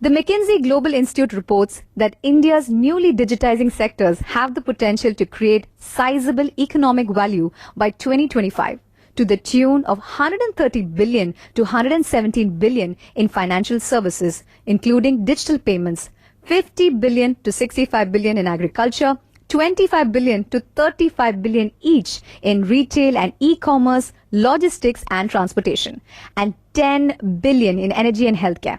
The McKinsey Global Institute reports that India's newly digitizing sectors have the potential to create sizable economic value by 2025 to the tune of 130 billion to 117 billion in financial services, including digital payments, 50 billion to 65 billion in agriculture, 25 billion to 35 billion each in retail and e-commerce, logistics and transportation, and 10 billion in energy and healthcare.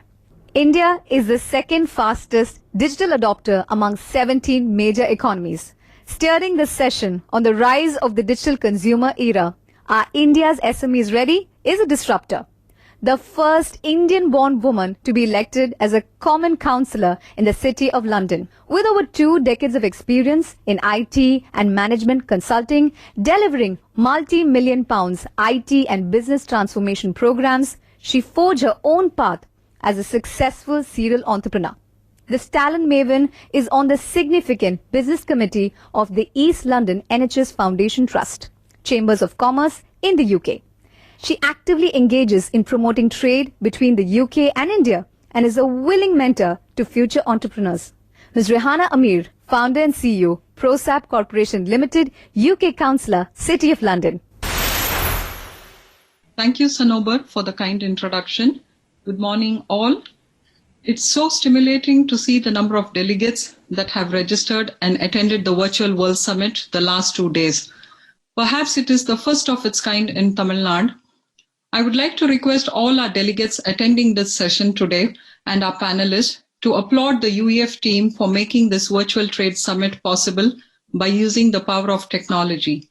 India is the second fastest digital adopter among 17 major economies. Steering this session on the rise of the digital consumer era, are India's SMEs ready? Is a disruptor. The first Indian-born woman to be elected as a common councillor in the City of London. With over 2 decades of experience in IT and management consulting, delivering multi-million pounds IT and business transformation programs, she forged her own path as a successful serial entrepreneur. This talent maven is on the significant business committee of the East London NHS Foundation Trust, Chambers of Commerce in the UK. She actively engages in promoting trade between the UK and India and is a willing mentor to future entrepreneurs. Ms. Rehana Amir, founder and CEO, ProSap Corporation Limited, UK Councillor, City of London. Thank you, Sanobar, for the kind introduction. Good morning, all. It's so stimulating to see the number of delegates that have registered and attended the Virtual World Summit the last 2 days. Perhaps it is the first of its kind in Tamil Nadu. I would like to request all our delegates attending this session today and our panelists to applaud the UEF team for making this Virtual Trade Summit possible by using the power of technology.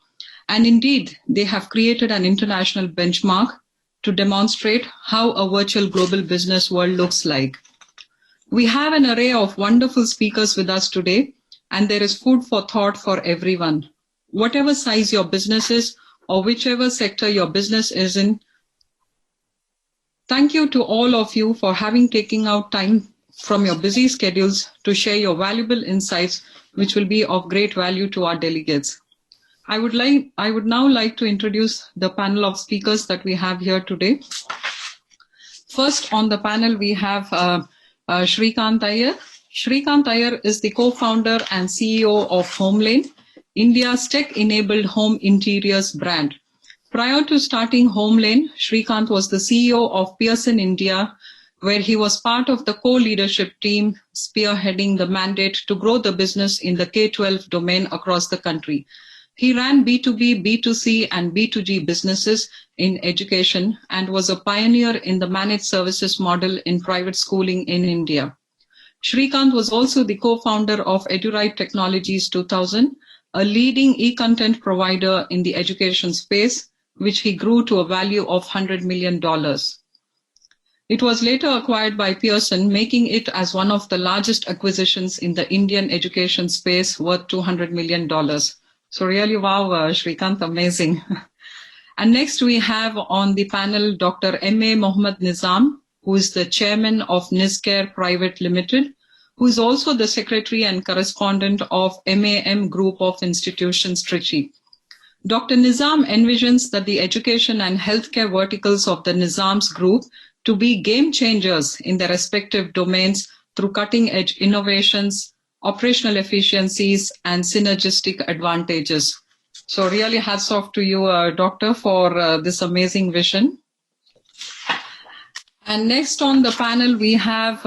And indeed, they have created an international benchmark to demonstrate how a virtual global business world looks like. We have an array of wonderful speakers with us today, and there is food for thought for everyone. Whatever size your business is or whichever sector your business is in, thank you to all of you for having taken out time from your busy schedules to share your valuable insights, which will be of great value to our delegates. I would now like to introduce the panel of speakers that we have here today. First on the panel, we have Shrikant Iyer. Shrikant Iyer is the co-founder and CEO of HomeLane, India's tech-enabled home interiors brand. Prior to starting HomeLane, Shrikant was the CEO of Pearson India, where he was part of the co-leadership team spearheading the mandate to grow the business in the K-12 domain across the country. He ran B2B, B2C, and B2G businesses in education and was a pioneer in the managed services model in private schooling in India. Shrikant was also the co-founder of EduRite Technologies 2000, a leading e-content provider in the education space, which he grew to a value of $100 million. It was later acquired by Pearson, making it as one of the largest acquisitions in the Indian education space, worth $200 million. So really, wow, Shrikant, amazing. And next we have on the panel Dr. M.A. Mohammad Nizam, who is the chairman of Nizcare Private Limited, who is also the secretary and correspondent of MAM Group of Institutions, Trichy. Dr. Nizam envisions that the education and healthcare verticals of the Nizam's group to be game changers in their respective domains through cutting-edge innovations, operational efficiencies, and synergistic advantages. So really hats off to you, Doctor, for this amazing vision. And next on the panel, we have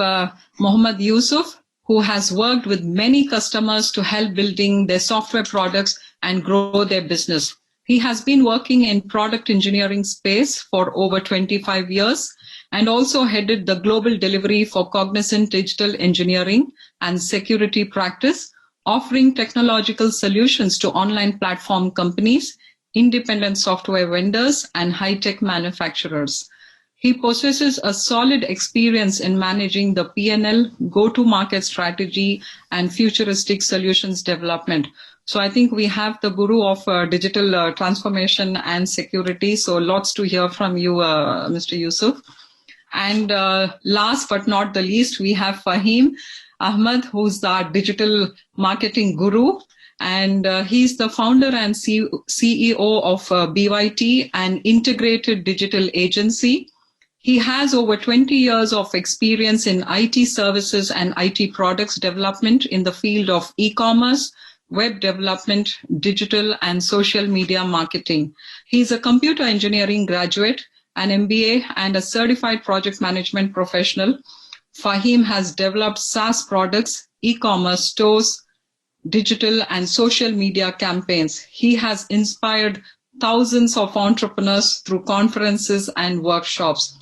Mohammad Yusuf, who has worked with many customers to help building their software products and grow their business. He has been working in product engineering space for over 25 years and also headed the global delivery for Cognizant Digital Engineering and Security Practice, offering technological solutions to online platform companies, independent software vendors, and high-tech manufacturers. He possesses a solid experience in managing the P&L, go-to-market strategy, and futuristic solutions development. So I think we have the guru of digital transformation and security. So lots to hear from you, Mr. Yusuf. And last but not the least, we have Fahim Ahmed, who's our digital marketing guru. And he's the founder and CEO of BYT, an integrated digital agency. He has over 20 years of experience in IT services and IT products development in the field of e-commerce, web development, digital and social media marketing. He is a computer engineering graduate, an MBA, and a certified project management professional. Fahim has developed SaaS products, e-commerce stores, digital and social media campaigns. He has inspired thousands of entrepreneurs through conferences and workshops.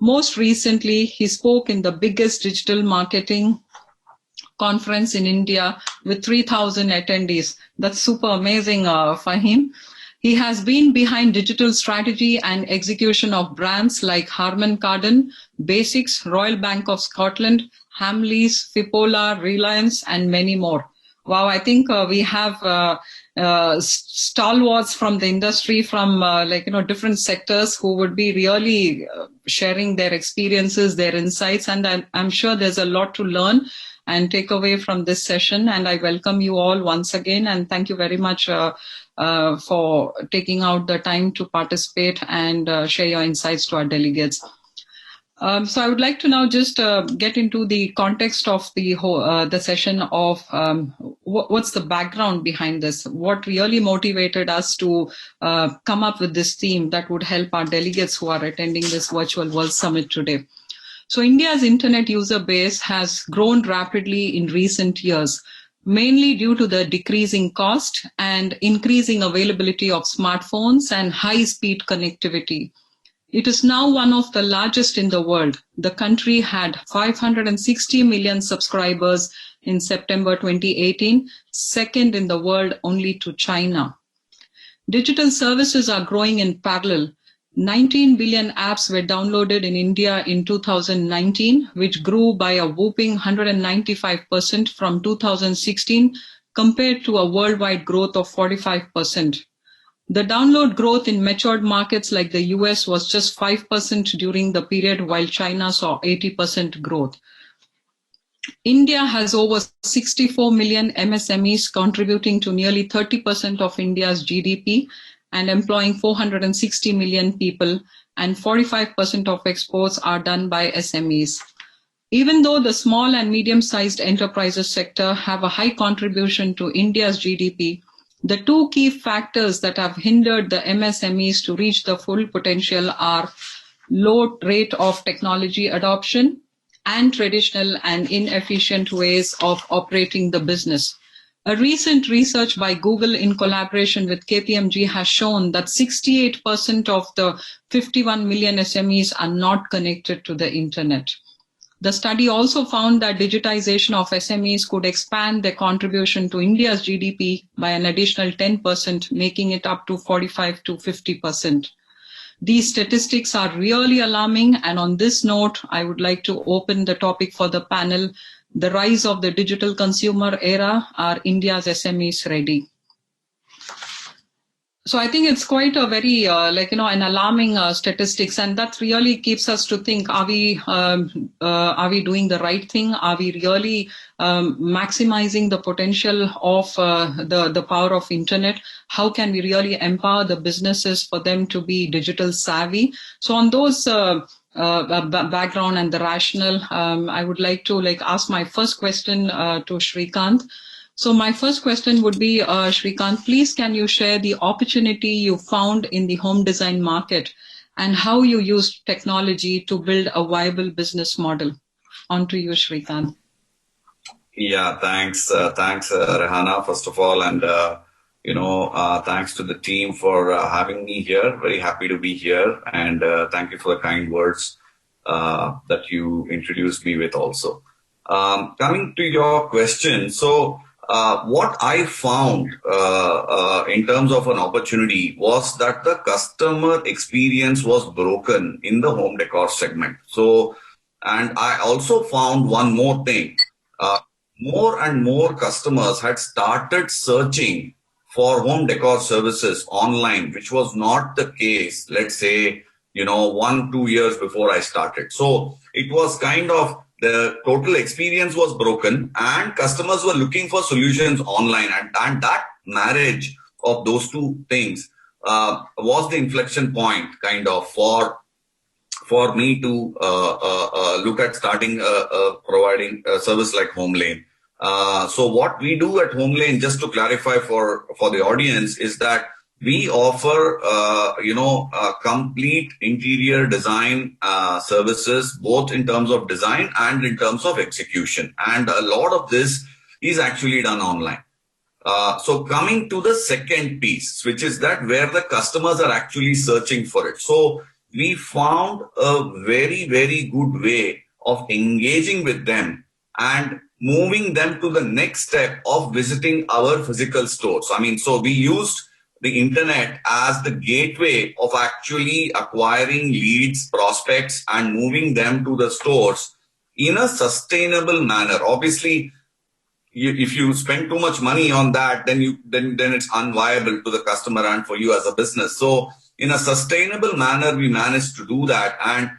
Most recently, he spoke in the biggest digital marketing conference in India with 3,000 attendees. That's super amazing, Fahim. He has been behind digital strategy and execution of brands like Harman Kardon, Basics, Royal Bank of Scotland, Hamleys, Fipola, Reliance, and many more. Wow, I think we have stalwarts from the industry, from different sectors who would be really sharing their experiences, their insights, and I'm sure there's a lot to learn and take away from this session. And I welcome you all once again, and thank you very much for taking out the time to participate and share your insights to our delegates. So I would like to now just get into the context of the session of what's the background behind this, what really motivated us to come up with this theme that would help our delegates who are attending this virtual World Summit today. So India's internet user base has grown rapidly in recent years, mainly due to the decreasing cost and increasing availability of smartphones and high-speed connectivity. It is now one of the largest in the world. The country had 560 million subscribers in September 2018, second in the world only to China. Digital services are growing in parallel. 19 billion apps were downloaded in India in 2019, which grew by a whopping 195% from 2016 compared to a worldwide growth of 45%. The download growth in matured markets like the US was just 5% during the period, while China saw 80% growth. India has over 64 million MSMEs contributing to nearly 30% of India's GDP and employing 460 million people, and 45% of exports are done by SMEs. Even though the small and medium-sized enterprises sector have a high contribution to India's GDP, the two key factors that have hindered the MSMEs to reach the full potential are low rate of technology adoption and traditional and inefficient ways of operating the business. A recent research by Google in collaboration with KPMG has shown that 68% of the 51 million SMEs are not connected to the internet. The study also found that digitization of SMEs could expand their contribution to India's GDP by an additional 10%, making it up to 45 to 50%. These statistics are really alarming, and on this note, I would like to open the topic for the panel. The rise of the digital consumer era. Are India's SMEs ready? So I think it's quite a very, an alarming statistics, and that really keeps us to think, are we doing the right thing? Are we really maximizing the potential of the power of internet? How can we really empower the businesses for them to be digital savvy? So on those background and the rationale, I would like to ask my first question to Shrikant. So my first question would be, Shrikant, please can you share the opportunity you found in the home design market and how you used technology to build a viable business model? On to you, Shrikant. Yeah, thanks, Rehana, first of all, and thanks to the team for having me here. Very happy to be here, and thank you for the kind words that you introduced me with also. Coming to your question, so what I found in terms of an opportunity was that the customer experience was broken in the home decor segment. So, and I also found one more thing. More and more customers had started searching for home decor services online, which was not the case, let's say, 1-2 years before I started. So it was kind of the total experience was broken and customers were looking for solutions online. And that marriage of those two things was the inflection point kind of for for me to look at starting providing a service like Home Lane. So what we do at Home Lane, just to clarify for the audience, is that we offer complete interior design services, both in terms of design and in terms of execution. And a lot of this is actually done online. So coming to the second piece, which is that where the customers are actually searching for it. So we found a very, very good way of engaging with them and moving them to the next step of visiting our physical stores. I mean, so we used the internet as the gateway of actually acquiring leads, prospects, and moving them to the stores in a sustainable manner. Obviously, if you spend too much money on that, then it's unviable to the customer and for you as a business. So in a sustainable manner, we managed to do that. And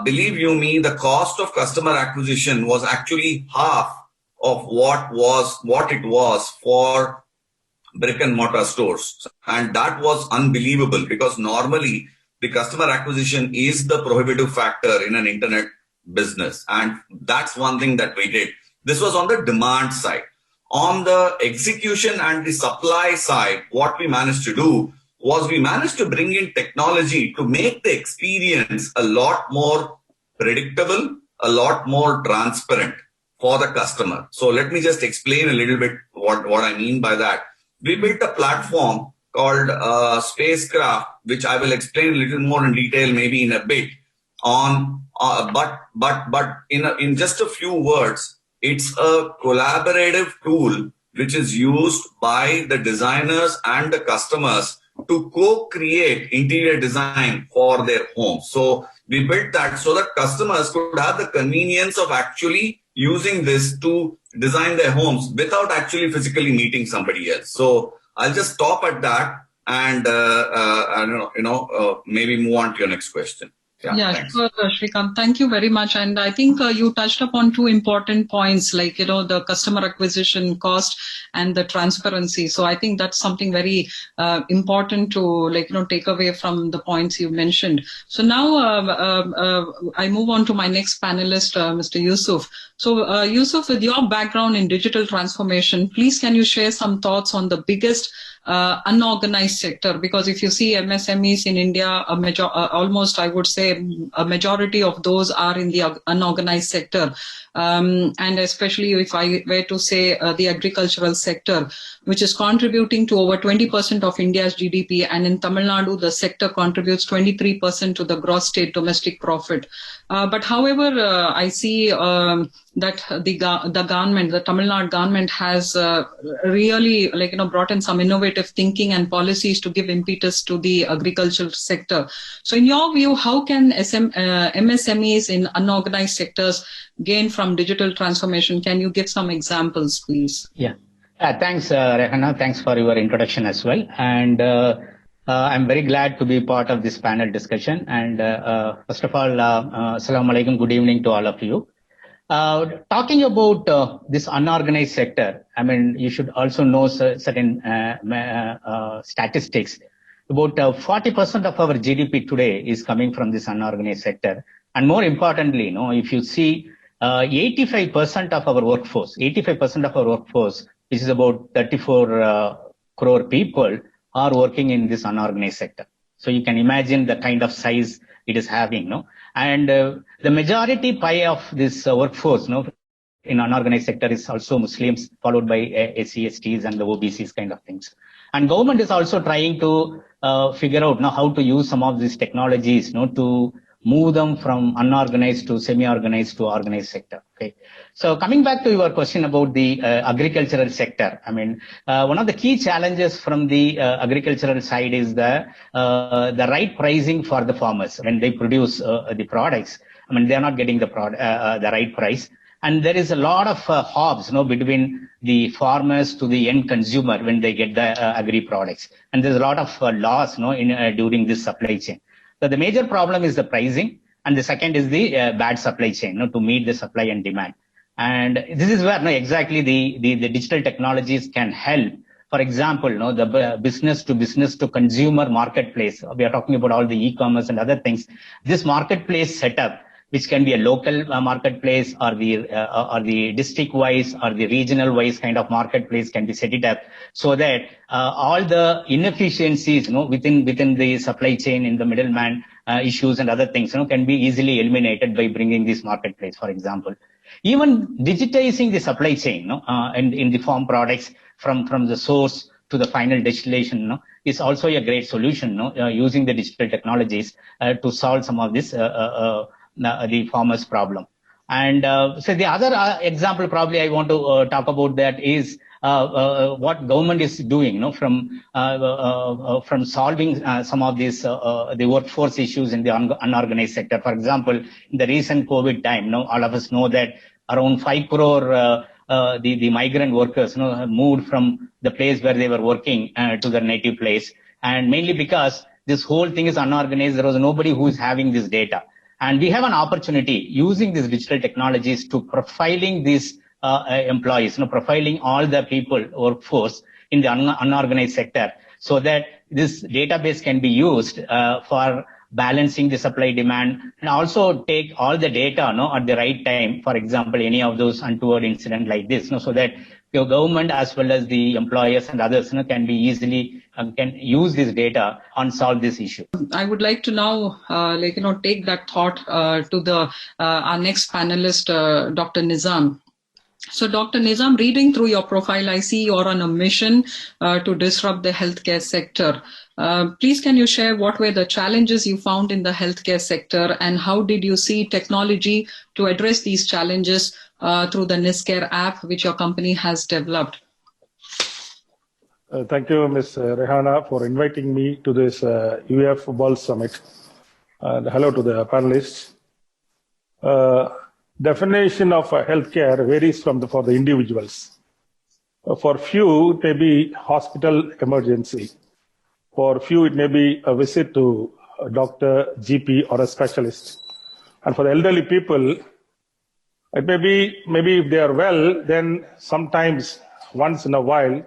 believe you me, the cost of customer acquisition was actually half of what it was for brick and mortar stores. And that was unbelievable, because normally the customer acquisition is the prohibitive factor in an internet business. And that's one thing that we did. This was on the demand side. On the execution and the supply side, what we managed to do was we managed to bring in technology to make the experience a lot more predictable, a lot more transparent for the customer. So let me just explain a little bit what I mean by that. We built a platform called Spacecraft, which I will explain a little more in detail maybe in a bit. But in just a few words, it's a collaborative tool which is used by the designers and the customers to co-create interior design for their homes. So we built that so that customers could have the convenience of actually using this to design their homes without actually physically meeting somebody else. So I'll just stop at that and maybe move on to your next question. Yeah, sure, Shrikant. Thank you very much. And I think you touched upon two important points, like, the customer acquisition cost and the transparency. So I think that's something very important to, take away from the points you mentioned. So now I move on to my next panelist, Mr. Yusuf. So Yusuf, with your background in digital transformation, please can you share some thoughts on the biggest unorganized sector? Because if you see MSMEs in India, almost I would say a majority of those are in the unorganized sector. And especially if I were to say the agricultural sector, which is contributing to over 20% of India's GDP. And in Tamil Nadu, the sector contributes 23% to the gross state domestic profit. But however, I see that the government, the Tamil Nadu government has really brought in some innovative thinking and policies to give impetus to the agricultural sector. So in your view, how can MSMEs in unorganized sectors gain from digital transformation? Can you give some examples, please? Yeah. Thanks, Rehana. Thanks for your introduction as well. And I'm very glad to be part of this panel discussion. And first of all, Assalamu alaikum, good evening to all of you. Talking about this unorganized sector, I mean, you should also know certain statistics. About 40% of our GDP today is coming from this unorganized sector. And more importantly, if you see 85% of our workforce, which is about 34 crore people, are working in this unorganized sector. So you can imagine the kind of size it is having, And the majority pie of this workforce, in unorganized sector is also Muslims, followed by SCSTs and the OBCs kind of things. And government is also trying to figure out how to use some of these technologies, to move them from unorganized to semi-organized to organized sector. Okay. So coming back to your question about the agricultural sector, I mean, one of the key challenges from the agricultural side is the right pricing for the farmers when they produce the products. I mean, they are not getting the right price. And there is a lot of hobs, between the farmers to the end consumer when they get the agri products. And there's a lot of loss, during this supply chain. So the major problem is the pricing, and the second is the bad supply chain, to meet the supply and demand. And this is where exactly the digital technologies can help For example, the business to consumer marketplace. We are talking about all the e-commerce and other things. This marketplace setup, which can be a local marketplace or the district wise or the regional wise kind of marketplace, can be set it up so that all the inefficiencies, within the supply chain, in the middleman issues and other things, can be easily eliminated by bringing this marketplace, for example. Even digitizing the supply chain, and in the farm products from the source to the final destination, is also a great solution, using the digital technologies to solve some of this the farmers' problem. And so the other example probably I want to talk about that is what government is doing, from solving some of these the workforce issues in the unorganized sector. For example, in the recent COVID time, all of us know that around 5 crore the migrant workers have moved from the place where they were working to their native place, and mainly because this whole thing is unorganized. There was nobody who is having this data. And we have an opportunity using these digital technologies to profiling these employees, profiling all the people, workforce in the unorganized sector, so that this database can be used for balancing the supply demand, and also take all the data at the right time. For example, any of those untoward incident like this, so that your government as well as the employers and others can be easily can use this data and solve this issue. I would like to now take that thought to the our next panelist, Dr. Nizam. So, Dr. Nizam, reading through your profile, I see you're on a mission to disrupt the healthcare sector. Please, can you share what were the challenges you found in the healthcare sector, and how did you see technology to address these challenges through the NISCARE app, which your company has developed? Thank you, Ms. Rehana, for inviting me to this UF World Summit. And hello to the panelists. Definition of healthcare varies for the individuals. For few, it may be hospital emergency. For few, it may be a visit to a doctor, GP, or a specialist. And for the elderly people, it may be, maybe if they are well, then sometimes once in a while,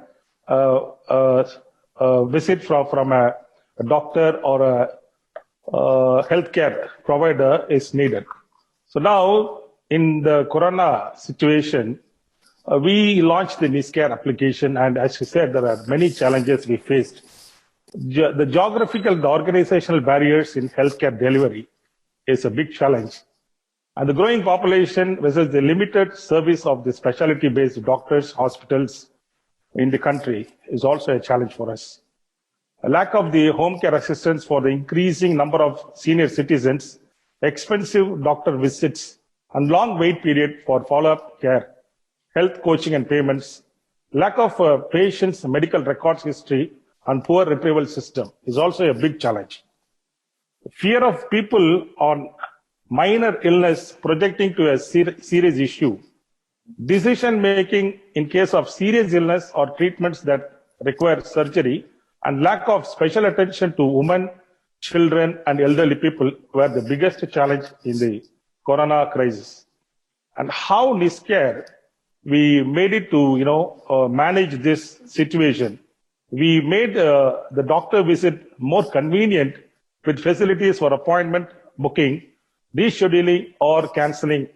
a visit from a doctor or a healthcare provider is needed. So now, in the corona situation, we launched the NISCARE application, and as you said, there are many challenges we faced. The geographical, the organizational barriers in healthcare delivery is a big challenge. And the growing population versus the limited service of the specialty-based doctors, hospitals in the country is also a challenge for us. A lack of the home care assistance for the increasing number of senior citizens, expensive doctor visits, and long wait period for follow-up care, health coaching and payments, lack of patients' medical records history, and poor retrieval system is also a big challenge. Fear of people on minor illness projecting to a serious issue, decision-making in case of serious illness or treatments that require surgery, and lack of special attention to women, children, and elderly people were the biggest challenge in the corona crisis. And how NISCARE, we made it to manage this situation. We made the doctor visit more convenient with facilities for appointment booking, rescheduling or cancelling,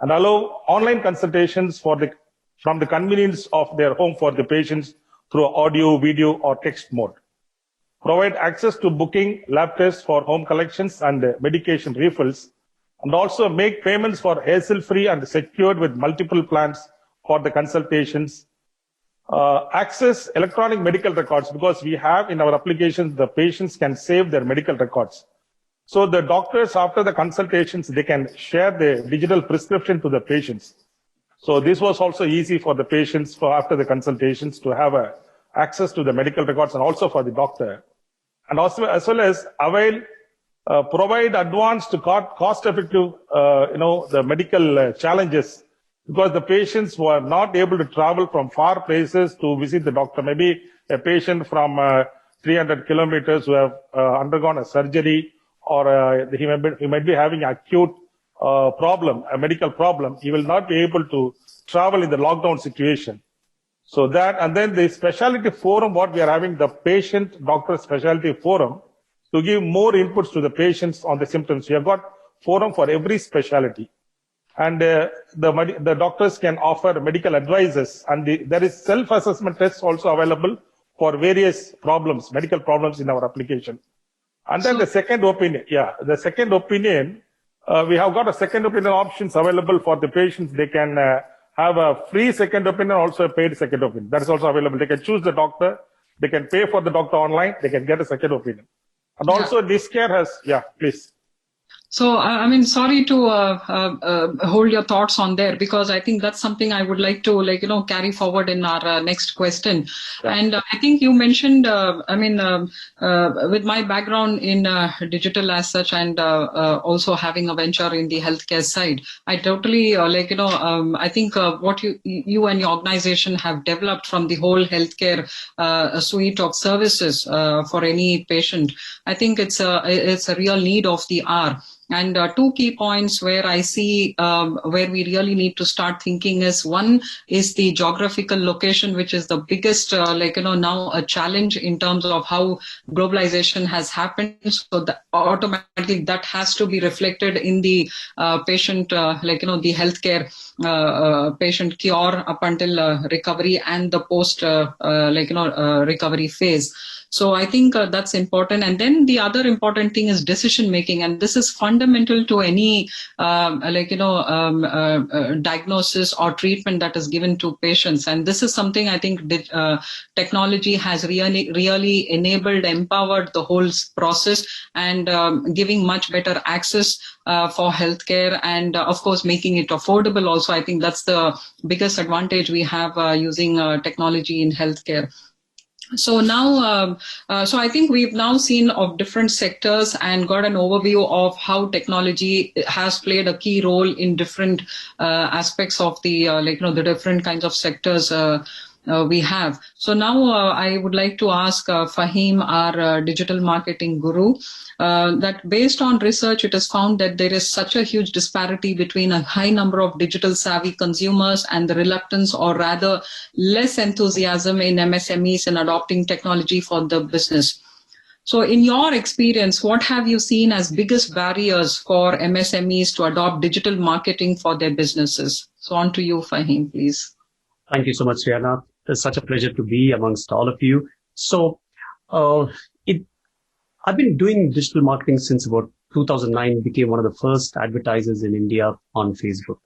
and allow online consultations from the convenience of their home for the patients through audio, video, or text mode. Provide access to booking, lab tests for home collections and medication refills, and also make payments for hassle-free and secured with multiple plans for the consultations. Access electronic medical records, because we have in our applications, the patients can save their medical records. So the doctors, after the consultations, they can share the digital prescription to the patients. So this was also easy for the patients after the consultations to have access to the medical records, and also for the doctor. And also as well as provide advanced cost-effective, the medical challenges, because the patients were not able to travel from far places to visit the doctor. Maybe a patient from 300 kilometers who have undergone a surgery, or he might be having acute problem, a medical problem. He will not be able to travel in the lockdown situation. So that, and then the specialty forum, what we are having, the patient doctor specialty forum, to give more inputs to the patients on the symptoms. We have got forum for every specialty. And the doctors can offer medical advices, and there is self-assessment tests also available for various problems, medical problems in our application. And then the second opinion, we have got a second opinion options available for the patients. They can have a free second opinion, also a paid second opinion. That is also available. They can choose the doctor, they can pay for the doctor online, they can get a second opinion. And also this care has, please. So, I mean, sorry to hold your thoughts on there, because I think that's something I would like to, carry forward in our next question. Yeah. And I think you mentioned, with my background in digital as such, and also having a venture in the healthcare side, I totally, I think what you and your organization have developed from the whole healthcare suite of services for any patient, I think it's a real need of the hour. And two key points where I see where we really need to start thinking is, one is the geographical location, which is the biggest, now a challenge in terms of how globalization has happened. So that automatically that has to be reflected in the patient, the healthcare patient cure up until recovery and the post, recovery phase. So I think that's important. And then the other important thing is decision making. And this is fundamental to any, diagnosis or treatment that is given to patients. And this is something I think technology has really enabled, empowered the whole process, and giving much better access for healthcare, and of course making it affordable also. I think that's the biggest advantage we have using technology in healthcare. So now, so I think we've now seen of different sectors and got an overview of how technology has played a key role in different aspects of the, the different kinds of sectors we have. So now I would like to ask Fahim, our digital marketing guru, that based on research, it is found that there is such a huge disparity between a high number of digital savvy consumers and the reluctance, or rather less enthusiasm in MSMEs in adopting technology for the business. So in your experience, what have you seen as biggest barriers for MSMEs to adopt digital marketing for their businesses? So on to you, Fahim, please. Thank you so much, Rihanna. It's such a pleasure to be amongst all of you. So, I've been doing digital marketing since about 2009, became one of the first advertisers in India on Facebook.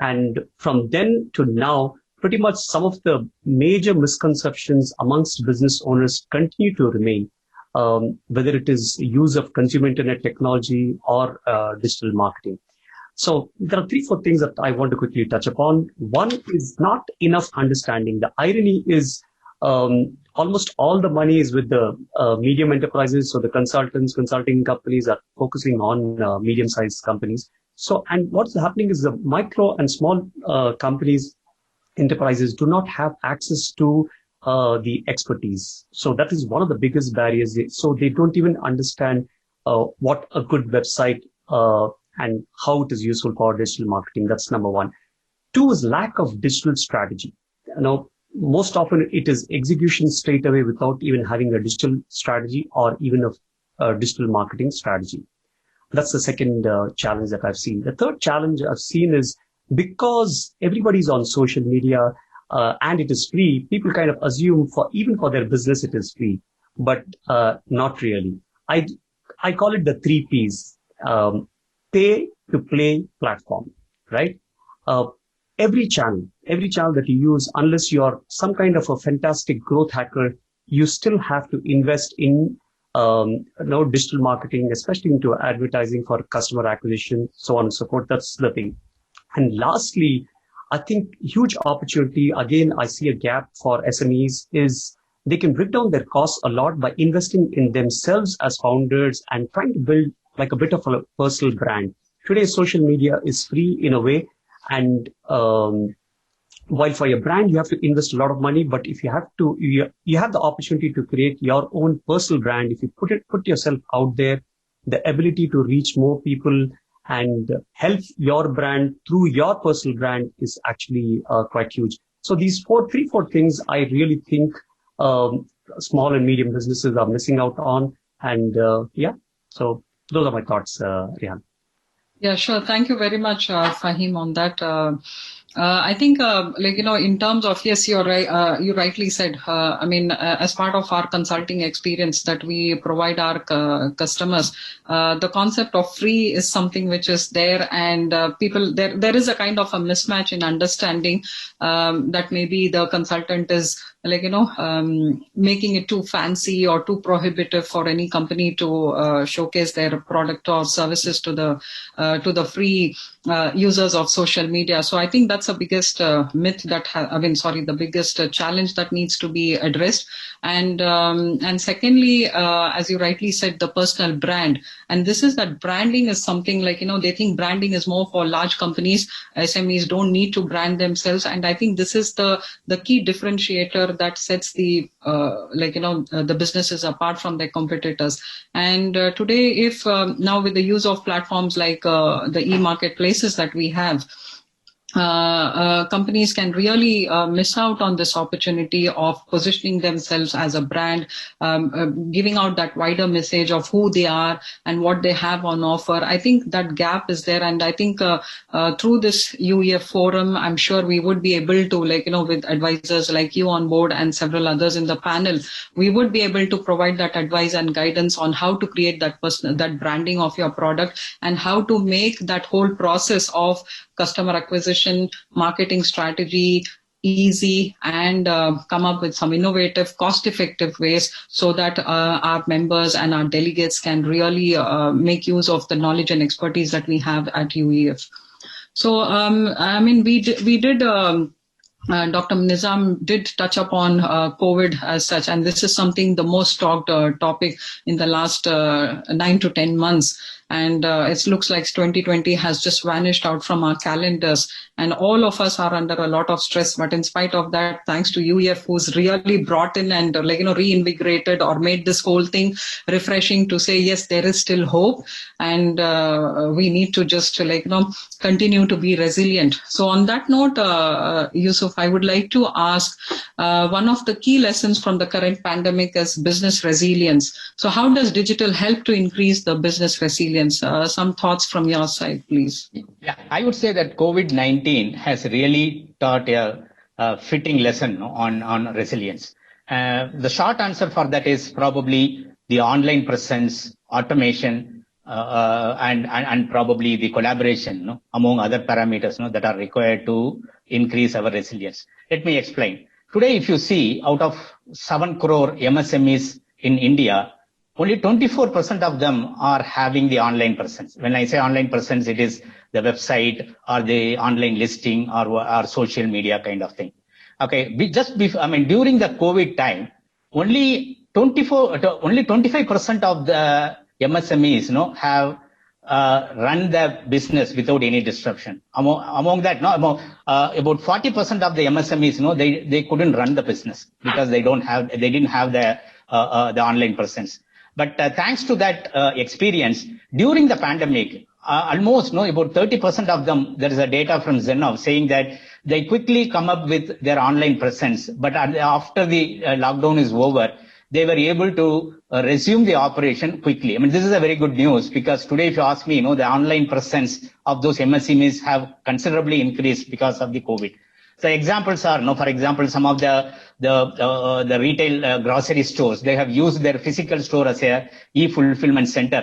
And from then to now, pretty much some of the major misconceptions amongst business owners continue to remain, whether it is use of consumer internet technology or digital marketing. So there are 3-4 things that I want to quickly touch upon. One is not enough understanding. The irony is almost all the money is with the medium enterprises. So the consulting companies are focusing on medium-sized companies. So, and what's happening is the micro and small companies, enterprises do not have access to the expertise. So that is one of the biggest barriers. So they don't even understand what a good website and how it is useful for digital marketing. That's number one. 2 is lack of digital strategy. Most often it is execution straight away without even having a digital strategy or even a digital marketing strategy. That's the second challenge that I've seen. The third challenge I've seen is because everybody's on social media and it is free, people kind of assume even for their business it is free, but not really. I call it the 3 Ps. Pay to play platform, right? Every channel that you use, unless you are some kind of a fantastic growth hacker, you still have to invest in digital marketing, especially into advertising for customer acquisition, so on and so forth. That's the thing. And lastly, I think huge opportunity, again, I see a gap for SMEs is they can bring down their costs a lot by investing in themselves as founders and trying to build like a bit of a personal brand. Today, social media is free in a way. And while for your brand, you have to invest a lot of money. But if you have the opportunity to create your own personal brand. If you put yourself out there, the ability to reach more people and help your brand through your personal brand is actually quite huge. So these three, four things I really think small and medium businesses are missing out on. And so those are my thoughts, Rihan. Yeah, sure. Thank you very much, Fahim, on that. I think, in terms of, yes, you're right. You rightly said. As part of our consulting experience that we provide our customers, the concept of free is something which is there, and there is a kind of a mismatch in understanding that maybe the consultant is making it too fancy or too prohibitive for any company to showcase their product or services to the free users of social media. So I think that's the biggest myth the biggest challenge that needs to be addressed. And secondly, as you rightly said, the personal brand. And this is that branding is something they think branding is more for large companies. SMEs don't need to brand themselves. And I think this is the key differentiator that sets the businesses apart from their competitors. And today, if now with the use of platforms like the e-marketplaces that we have, companies can really miss out on this opportunity of positioning themselves as a brand, giving out that wider message of who they are and what they have on offer. I think that gap is there, and I think through this UEF forum, I'm sure we would be able to, with advisors like you on board and several others in the panel, we would be able to provide that advice and guidance on how to create that branding of your product and how to make that whole process of customer acquisition, marketing strategy easy, and come up with some innovative, cost-effective ways so that our members and our delegates can really make use of the knowledge and expertise that we have at UEF. So, we did. Dr. Nizam did touch upon COVID as such, and this is something the most talked topic in the last 9 to 10 months. And it looks like 2020 has just vanished out from our calendars, and all of us are under a lot of stress. But in spite of that, thanks to UEF, who's really brought in and reinvigorated or made this whole thing refreshing to say, yes, there is still hope, and we need to just continue to be resilient. So on that note, Yusuf, I would like to ask, one of the key lessons from the current pandemic is business resilience. So how does digital help to increase the business resilience? Some thoughts from your side, please. Yeah, I would say that COVID-19 has really taught a fitting lesson on resilience. The short answer for that is probably the online presence, automation, and probably the collaboration among other parameters that are required to increase our resilience. Let me explain. Today, if you see, out of 7 crore MSMEs in India, only 24% of them are having the online presence. When I say online presence, it is the website or the online listing or social media kind of thing. Okay, during the COVID time, only 25% of the MSMEs, have run their business without any disruption. Among that, about 40% of the MSMEs, they couldn't run the business because they didn't have the online presence. But thanks to that experience during the pandemic, almost about 30% of them, there is a data from Zenov saying that they quickly come up with their online presence. But after the lockdown is over, they were able to resume the operation quickly. I mean, this is a very good news because today, if you ask me, the online presence of those MSMEs have considerably increased because of the COVID. So examples are, for example, some of the retail grocery stores, they have used their physical store as a e-fulfillment center,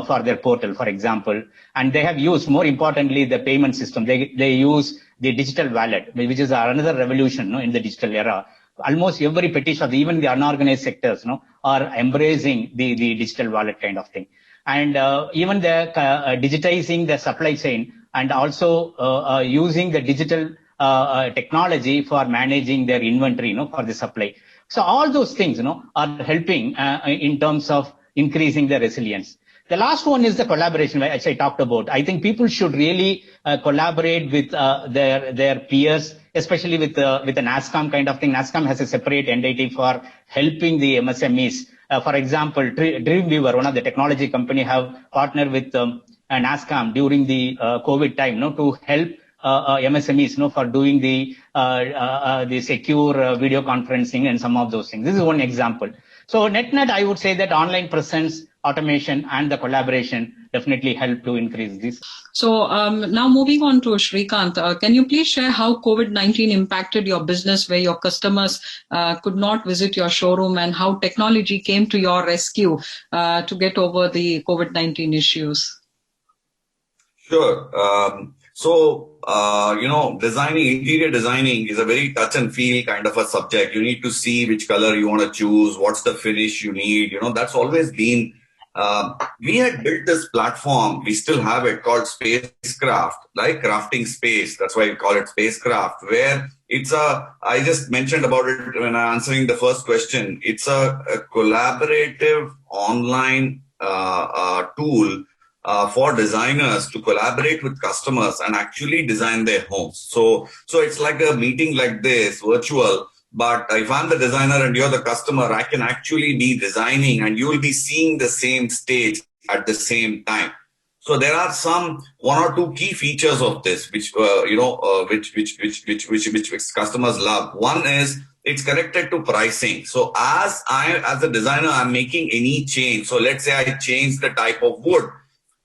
for their portal, for example. And they have used, more importantly, the payment system. They use the digital wallet, which is another revolution, in the digital era. Almost every petty shop, even the unorganized sectors, are embracing the digital wallet kind of thing. And even the digitizing the supply chain and also using the digital technology for managing their inventory, for the supply. So all those things, are helping in terms of increasing the resilience. The last one is the collaboration, which I talked about. I think people should really collaborate with their peers, especially with the NASSCOM kind of thing. NASSCOM has a separate entity for helping the MSMEs. For example, Dreamweaver, one of the technology company, have partnered with NASSCOM during the COVID time, to help MSMEs, for doing the secure video conferencing and some of those things. This is one example. So net, I would say that online presence, automation, and the collaboration definitely help to increase this. So now moving on to Shrikant, can you please share how COVID-19 impacted your business where your customers could not visit your showroom and how technology came to your rescue to get over the COVID-19 issues? Sure. Interior designing is a very touch and feel kind of a subject. You need to see which color you want to choose, what's the finish you need. That's always been, we had built this platform, we still have it, called Spacecraft, like crafting space. That's why we call it Spacecraft, where I just mentioned about it when I'm answering the first question. It's a collaborative online tool for designers to collaborate with customers and actually design their homes. So it's like a meeting like this, virtual, but if I'm the designer and you're the customer, I can actually be designing and you will be seeing the same stage at the same time. So there are one or two key features of this, which customers love. One is it's connected to pricing. So as a designer, I'm making any change. So let's say I change the type of wood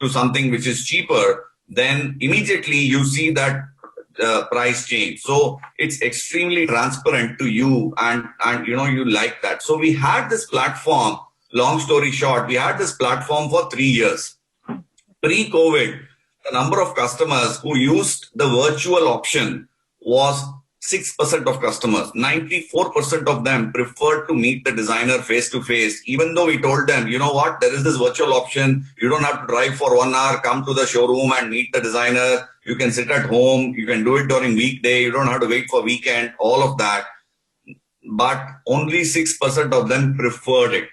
to something which is cheaper, then immediately you see that price change. So it's extremely transparent to you and you like that. So we had this platform, long story short, we had this platform for 3 years. Pre-COVID, the number of customers who used the virtual option was 6% of customers. 94% of them preferred to meet the designer face to face, even though we told them, you know what, there is this virtual option. You don't have to drive for 1 hour, come to the showroom and meet the designer. You can sit at home. You can do it during weekday. You don't have to wait for weekend, all of that. But only 6% of them preferred it.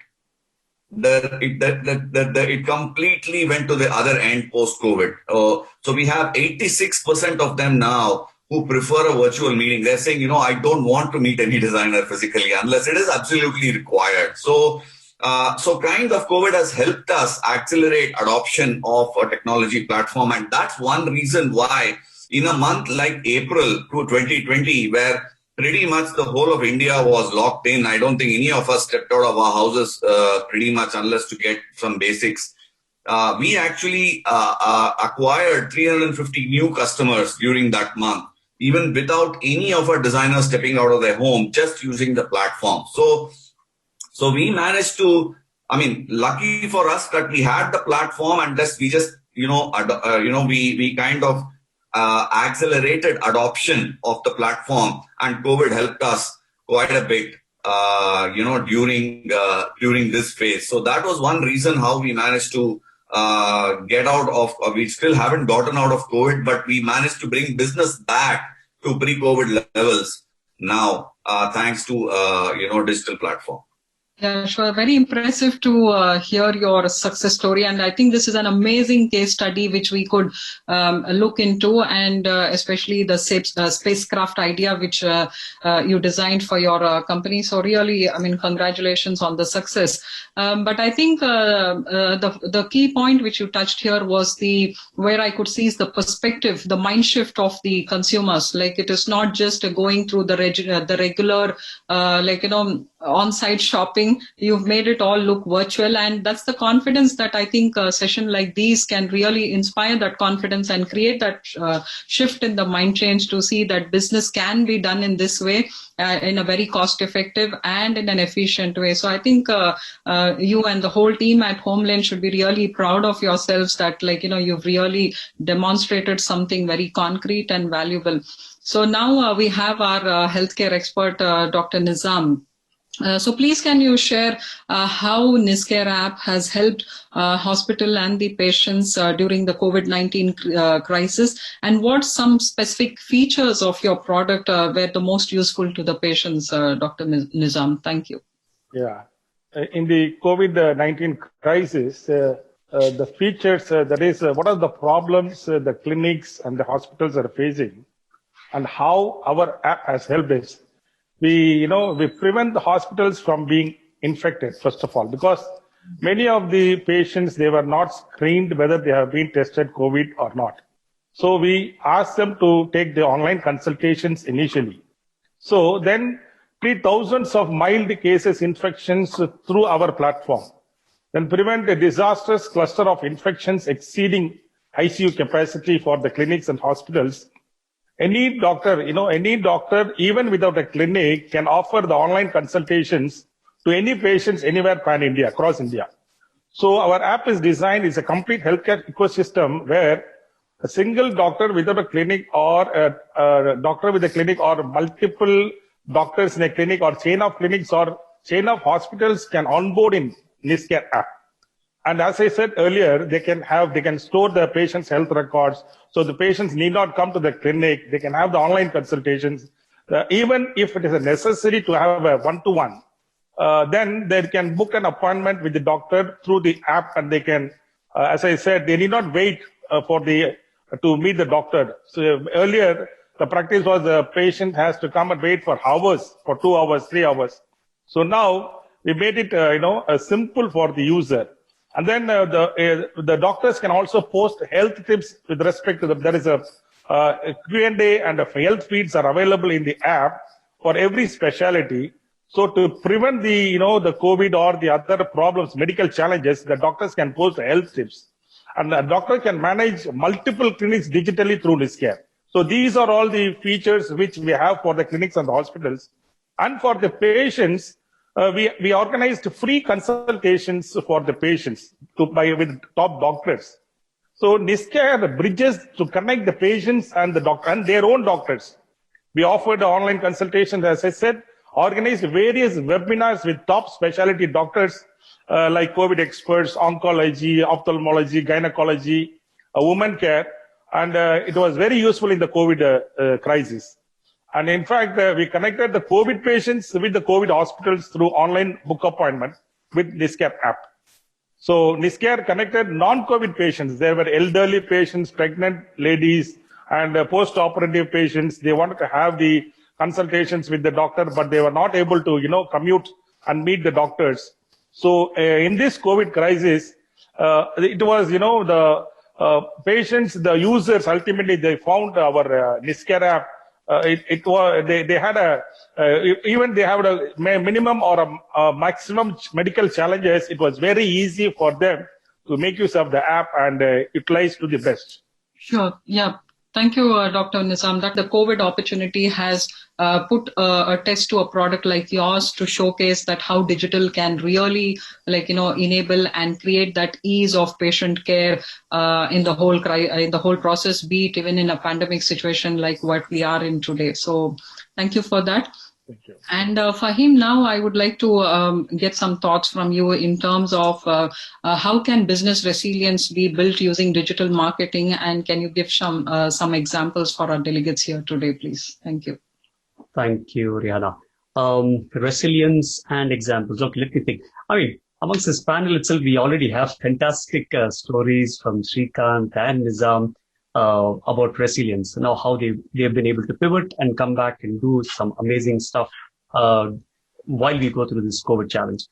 It completely went to the other end post-COVID. So we have 86% of them now who prefer a virtual meeting. They're saying, I don't want to meet any designer physically unless it is absolutely required. So kind of COVID has helped us accelerate adoption of a technology platform. And that's one reason why in a month like April 2020, where pretty much the whole of India was locked in, I don't think any of us stepped out of our houses pretty much unless to get some basics. We actually acquired 350 new customers during that month, even without any of our designers stepping out of their home, just using the platform. So we managed to, lucky for us that we had the platform and we kind of accelerated adoption of the platform, and COVID helped us quite a bit, during this phase. So that was one reason how we managed to get out of, we still haven't gotten out of COVID, but we managed to bring business back to pre-COVID levels now, thanks to, digital platform. Yeah, sure. Very impressive to hear your success story. And I think this is an amazing case study which we could look into, and especially the spacecraft idea which you designed for your company. So really, congratulations on the success. But I think the key point which you touched here was where I could see is the perspective, the mind shift of the consumers. Like, it is not just going through the regular, on-site shopping. You've made it all look virtual, and that's the confidence that I think a session like these can really inspire, that confidence and create that shift in the mind change to see that business can be done in this way, in a very cost effective and in an efficient way. So I think you and the whole team at Homeland should be really proud of yourselves that you've really demonstrated something very concrete and valuable. So now we have our healthcare expert, Dr. Nizam. So please, can you share how Nizcare app has helped hospital and the patients during the COVID-19 crisis, and what some specific features of your product were the most useful to the patients, Dr. Nizam? Thank you. Yeah. In the COVID-19 crisis, the features, that is, what are the problems the clinics and the hospitals are facing, and how our app has helped us. We prevent the hospitals from being infected, first of all, because many of the patients, they were not screened whether they have been tested COVID or not. So we asked them to take the online consultations initially. So then treat thousands of mild cases infections through our platform. Then prevent a disastrous cluster of infections exceeding ICU capacity for the clinics and hospitals. Any doctor, even without a clinic, can offer the online consultations to any patients anywhere pan-India, across India. So our app is designed as a complete healthcare ecosystem where a single doctor without a clinic or a doctor with a clinic or multiple doctors in a clinic or chain of clinics or chain of hospitals can onboard in NISCARE app. And as I said earlier, they can store the patient's health records. So the patients need not come to the clinic. They can have the online consultations. Even if it is necessary to have a one-to-one, then they can book an appointment with the doctor through the app, and they can, as I said, they need not wait to meet the doctor. So earlier, the practice was the patient has to come and wait for hours, for 2 hours, 3 hours. So now we made it, simple for the user. And then the doctors can also post health tips with respect to there is a Q&A and health feeds are available in the app for every specialty. So to prevent the COVID or the other problems, medical challenges, the doctors can post health tips. And the doctor can manage multiple clinics digitally through NISCARE. So these are all the features which we have for the clinics and the hospitals. And for the patients, we organized free consultations for the patients with top doctors. So NISCARE bridges to connect the patients and the doctor and their own doctors. We offered online consultations, as I said, organized various webinars with top specialty doctors like COVID experts, oncology, ophthalmology, gynecology, women care, and it was very useful in the COVID crisis. And in fact, we connected the COVID patients with the COVID hospitals through online book appointment with NISCARE app. So NISCARE connected non-COVID patients. There were elderly patients, pregnant ladies, and post-operative patients. They wanted to have the consultations with the doctor, but they were not able to, commute and meet the doctors. So in this COVID crisis, it was, the patients, the users, ultimately they found our NISCARE app. They had even they have a minimum or a maximum medical challenges. It was very easy for them to make use of the app and utilize to the best. Sure. Yeah. Thank you, Dr. Nizam. That the COVID opportunity has put a test to a product like yours to showcase that how digital can really, enable and create that ease of patient care in the whole process, be it even in a pandemic situation like what we are in today. So, thank you for that. Thank you. And Fahim, now I would like to get some thoughts from you in terms of how can business resilience be built using digital marketing, and can you give some examples for our delegates here today, please? Thank you. Thank you, Rihanna. Resilience and examples. Okay, let me think. Amongst this panel itself, we already have fantastic stories from Srikanth and Nizam about resilience. Now, how they have been able to pivot and come back and do some amazing stuff while we go through this COVID challenge.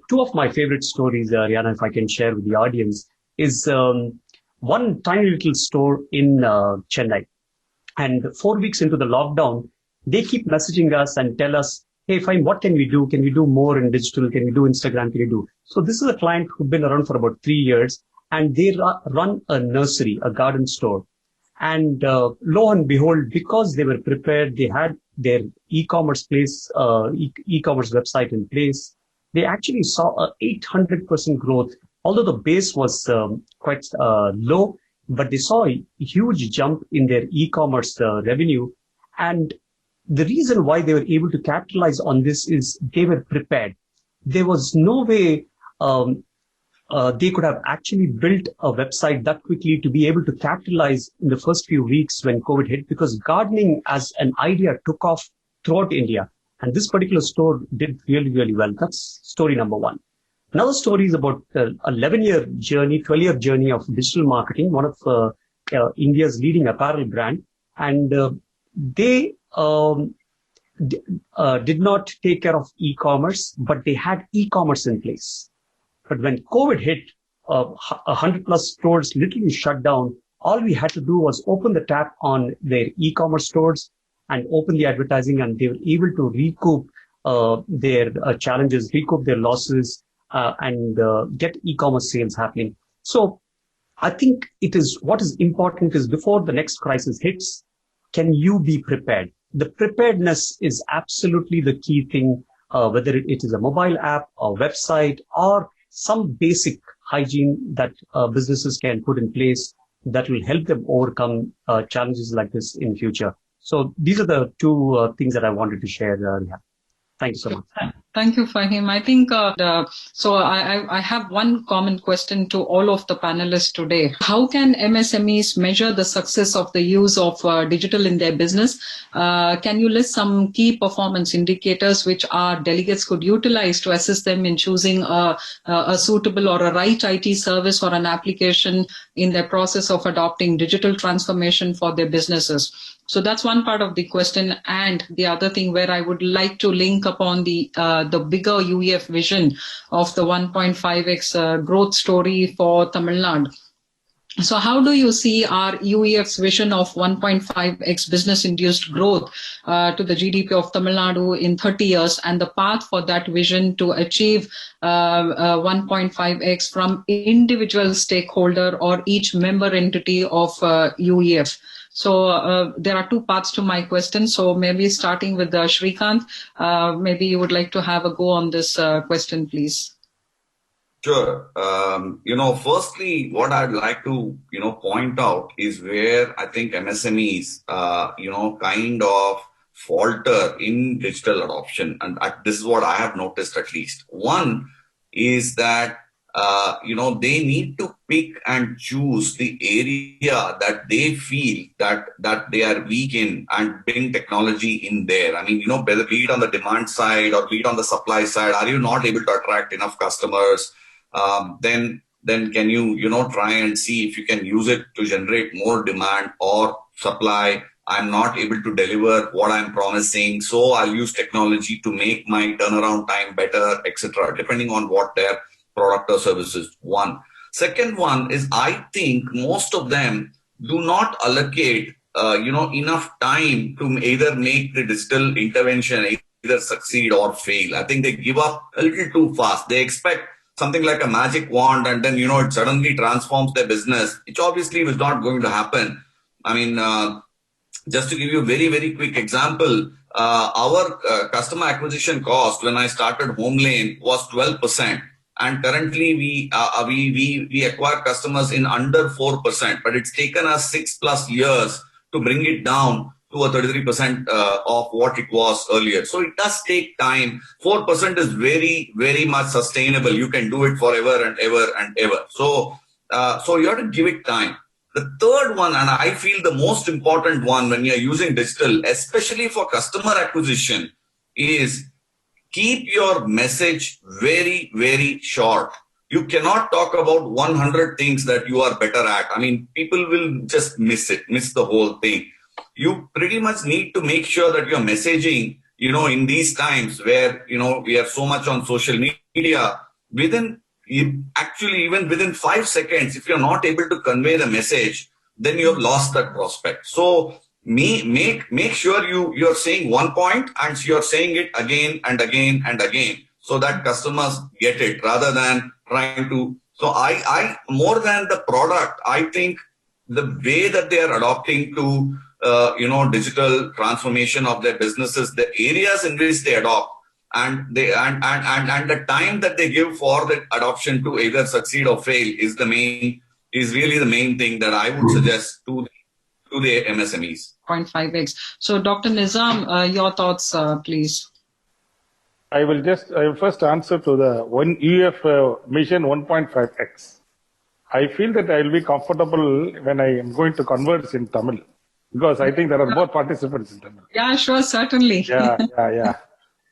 Two of my favorite stories, Rihanna, if I can share with the audience, is one tiny little store in Chennai. And 4 weeks into the lockdown, they keep messaging us and tell us, hey, fine, what can we do? Can we do more in digital? Can we do Instagram? Can we do? So this is a client who've been around for about 3 years, and they run a nursery, a garden store. And lo and behold, because they were prepared, they had their e-commerce place, e-commerce website in place. They actually saw a 800% growth, although the base was quite low, but they saw a huge jump in their e-commerce revenue. And the reason why they were able to capitalize on this is they were prepared. There was no way they could have actually built a website that quickly to be able to capitalize in the first few weeks when COVID hit, because gardening as an idea took off throughout India. And this particular store did really, really well. That's story number one. Another story is about an 11-year journey, 12-year journey of digital marketing, one of India's leading apparel brand. And they did not take care of e-commerce, but they had e-commerce in place. But when COVID hit, 100+ stores literally shut down, all we had to do was open the tap on their e-commerce stores and open the advertising, and they were able to recoup their challenges, recoup their losses, and get e-commerce sales happening. So I think what is important is before the next crisis hits, can you be prepared? The preparedness is absolutely the key thing, whether it is a mobile app or website or some basic hygiene that businesses can put in place that will help them overcome challenges like this in future. So these are the two things that I wanted to share. Thank you so much. Thank you, Fahim. I think so. I have one common question to all of the panelists today. How can MSMEs measure the success of the use of digital in their business? Can you list some key performance indicators which our delegates could utilize to assist them in choosing a suitable or a right IT service or an application in their process of adopting digital transformation for their businesses? So that's one part of the question. And the other thing where I would like to link upon the bigger UEF vision of the 1.5x growth story for Tamil Nadu. So how do you see our UEF's vision of 1.5x business-induced growth to the GDP of Tamil Nadu in 30 years and the path for that vision to achieve 1.5x from individual stakeholder or each member entity of UEF? So there are two parts to my question. So maybe starting with Shrikant, maybe you would like to have a go on this question, please. Sure. Firstly, what I'd like to, point out is where I think MSMEs, kind of falter in digital adoption. And this is what I have noticed at least. One is that, they need to pick and choose the area that they feel that they are weak in and bring technology in there. I mean, whether be it on the demand side or be it on the supply side, are you not able to attract enough customers? Then can you, try and see if you can use it to generate more demand or supply. I'm not able to deliver what I'm promising, so I'll use technology to make my turnaround time better, etc., depending on what their product or services. One. Second one is, I think most of them do not allocate, enough time to either make the digital intervention either succeed or fail. I think they give up a little too fast. They expect something like a magic wand and then, it suddenly transforms their business, which obviously is not going to happen. I mean, just to give you a very, very quick example, our customer acquisition cost when I started HomeLane was 12%. And currently we acquire customers in under 4%, but it's taken us 6+ years to bring it down to a 33% of what it was earlier. So it does take time. 4% is very, very much sustainable. You can do it forever and ever and ever. So you have to give it time. The third one, and I feel the most important one when you're using digital, especially for customer acquisition, is keep your message very, very short. You cannot talk about 100 things that you are better at. I mean, people will just miss the whole thing. You pretty much need to make sure that your messaging, in these times where, we are so much on social media, even within 5 seconds, if you're not able to convey the message, then you have lost that prospect. So make sure you're saying one point and you're saying it again and again and again so that customers get it rather than trying to. So I more than the product, I think the way that they are adopting to, digital transformation of their businesses, the areas in which they adopt and the time that they give for the adoption to either succeed or fail is really the main thing that I would suggest to the MSMEs. 0.5x. So Dr. Nizam, your thoughts, please. I will first answer to the one UEF mission 1.5x. I feel that I will be comfortable when I am going to converse in Tamil because I think there are more participants in Tamil. Yeah, sure, certainly. Yeah.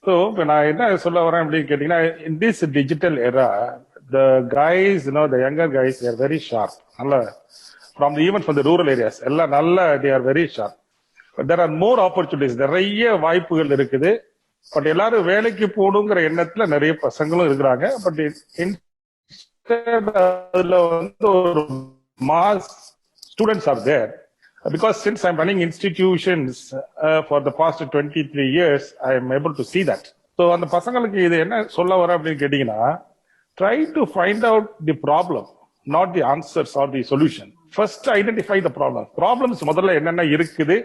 So when in this digital era, the guys, the younger guys, they are very sharp. Even from the rural areas, they are very sharp. But there are more opportunities. நிறைய வாய்ப்புகள் இருக்குது. But எல்லாரும் வேலைக்கு போகணுங்கிற எண்ணத்துல நிறைய பசங்களும் இருக்கிறாங்க. பட் இன்ஸ்டெட் அதுல ஒரு mass students are there. Because since I'm running institutions for the past 23 years, I am able to see that. So அந்த பசங்களுக்கு இது என்ன சொல்ல வர அப்படின்னு கேட்டீங்கன்னா, try to find out the problem, not the answers or the solution. First identify the problem. Problems முதல்ல என்னென்ன இருக்குது,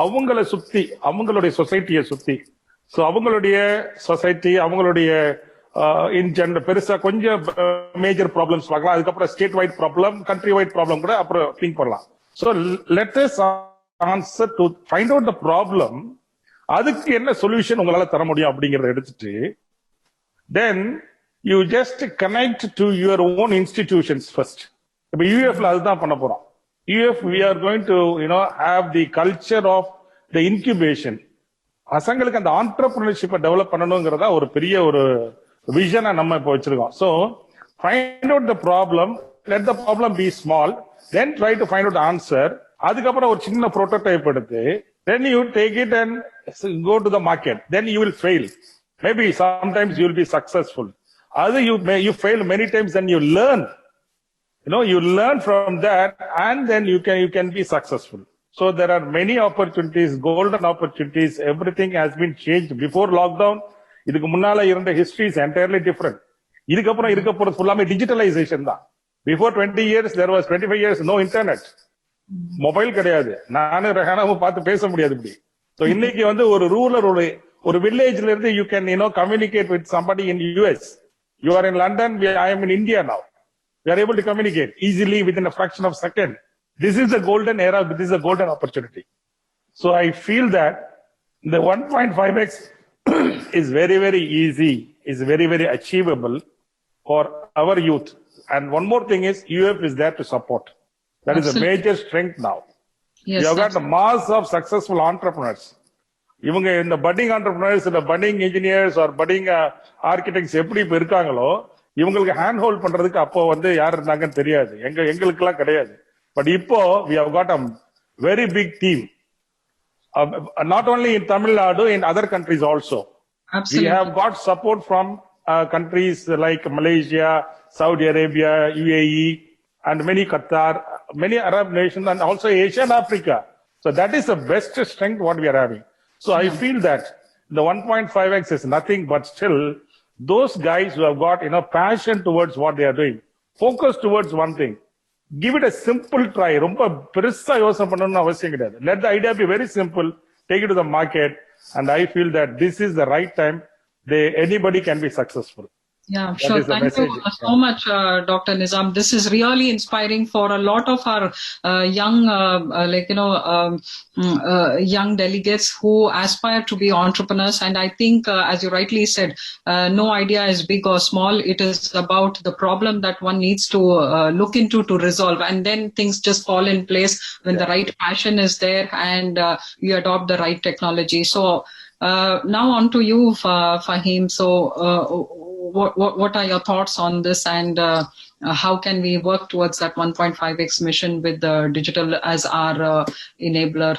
அவங்கள சுத்தி, அவங்களுடைய சொசைட்டியை சுத்தி. ஸோ அவங்களுடைய சொசைட்டி, அவங்களுடைய இன் ஜெனரல் பெருசா கொஞ்சம் மேஜர் ப்ராப்ளம்ஸ் பார்க்கலாம். அதுக்கப்புறம் statewide problem, countrywide problem கூட அப்புறம் திங்க் பண்ணலாம். So let us answer to find out the problem. அதுக்கு என்ன சொல்யூஷன் உங்களால தர முடியும் அப்படிங்கறத எடுத்துட்டு, then you just connect to your own institutions first. இப்ப UF ல அதுதான் பண்ண போறோம். UF we are going to have the culture of the incubation. பசங்களுக்கு அந்த ஆண்டர்பிரினர்ஷிப்பை டெவலப் பண்ணணுங்கிறதா ஒரு பெரிய ஒரு விஷனை நம்ம இப்ப வச்சிருக்கோம். So find out the problem, let the problem be small, then try to find out the answer. அதுக்கப்புறம் ஒரு சின்ன prototype எடுத்து, then you take it and go to the market. Then you will fail. Maybe sometimes you will be successful. Other you fail many times and you learn. You learn from that and then you can be successful. So there are many opportunities, golden opportunities. Everything has been changed. Before lockdown, இதுக்கு முன்னால இருந்த history is entirely different. இதுக்கப்புறம் இருக்க போறது ஃபுல்லாமே digitalization தான். Before 20 years, there was 25 years, no internet. Mobile கிடையாது. நானும் ரெஹானாவும் பார்த்து பேச முடியாது இப்படி. So இன்னைக்கு ஒரு ரூரல் ஒரு வில்லேஜ்ல இருந்து you can communicate with somebody in US. You are in London, I am in India now. We are able to communicate easily within a fraction of a second. This is a golden era. This is a golden opportunity. So I feel that the 1.5x is very, very easy, is very, very achievable for our youth. And one more thing is UF is there to support. That Absolutely. Is a major strength now. Yes, you have got a mass of successful entrepreneurs. இவங்க இந்த budding entrepreneurs, இந்த budding engineers or budding architects எப்படி இப்ப இருக்காங்களோ, இவங்களுக்கு hand hold பண்றதுக்கு அப்போ யார் இருந்தாங்கன்னு தெரியாது. எங்களுக்கு எல்லாம் கிடையாது. பட் இப்போ we have got a very big team. Not only in Tamil Nadu, in other countries also. Absolutely. We have got support from countries like Malaysia, Saudi Arabia, UAE, and many Qatar, many Arab nations, and also Asia and Africa. So that is the best strength what we are having. So I feel that the 1.5x is nothing but still those guys who have got passion towards what they are doing, focus towards one thing. Give it a simple try. ரொம்ப பெருசா யோசனை பண்ணணும்னு அவசியம் கிடையாது. Let the idea be very simple. Take it to the market, and I feel that this is the right time. Anybody can be successful. Yeah, sure. Thank you so much, Dr. Nizam. This is really inspiring for a lot of our young, young delegates who aspire to be entrepreneurs. And I think, as you rightly said, no idea is big or small. It is about the problem that one needs to look into to resolve. And then things just fall in place when the right passion is there and you adopt the right technology. So now on to you, Fahim. So what are your thoughts on this, and how can we work towards that 1.5x mission with digital as our enabler?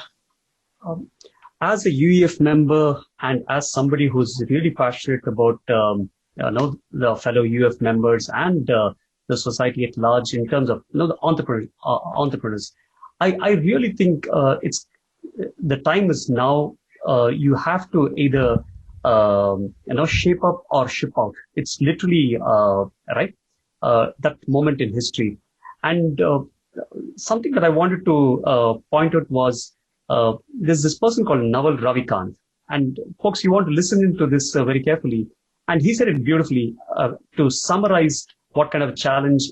As a UEF member and as somebody who's really passionate about the fellow UEF members and the society at large in terms of the entrepreneurs, I really think it's the time is now. You have to either shape up or ship out. It's literally right that moment in history. And something that I wanted to point out was there's this person called Naval Ravikant, and folks, you want to listen into this very carefully. And he said it beautifully to summarize what kind of challenge